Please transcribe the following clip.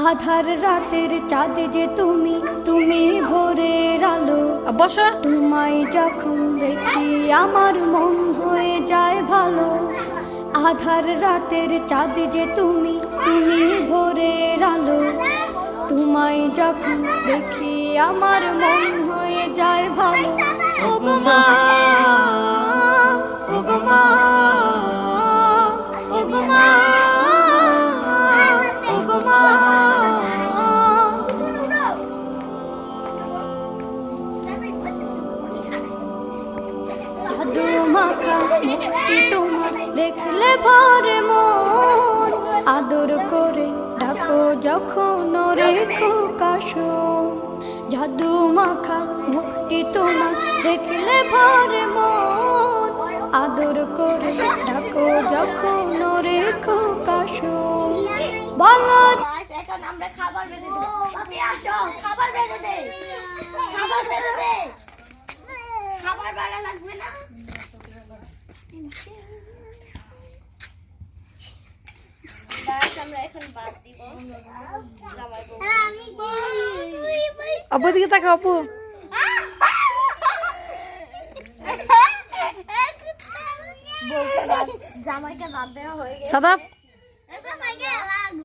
আধার রাতের চাঁদ যে তুমি, তুমি ভোরের আলো। বসা তোমায় যখন দেখি আমার মন হয়ে যায় ভালো। আধার রাতের চাঁদ যে তুমি, তুমি ভোরের আলো। তোমায় যখন দেখি আমার মন হয়ে যায় ভালো। ওগো মা, ওগো মা, ওগো মা, ওগো মা। জাদু মাখা মুখটি তোমার দেখলে ভরে মন। আদর করে ডাকো যখন রেখো কাশন। জাদু মাখা মুখটি তোমার দেখলে ভরে মন। আদর করে ডাকো যখন রেখো কাশন। বলো এখন আমরা খাবার বেড়ে দেব। পাপি আসো, খাবার বেড়ে দে, খাবার বেড়ে দে। খাবার বাড়া লাগবে না। গাইস আমরা এখন বাদ দিব জামাই বউ। আপু দিকে তাকাও আপু। জামাইকে বাদ দেওয়া হয়ে গেছে। সাদাব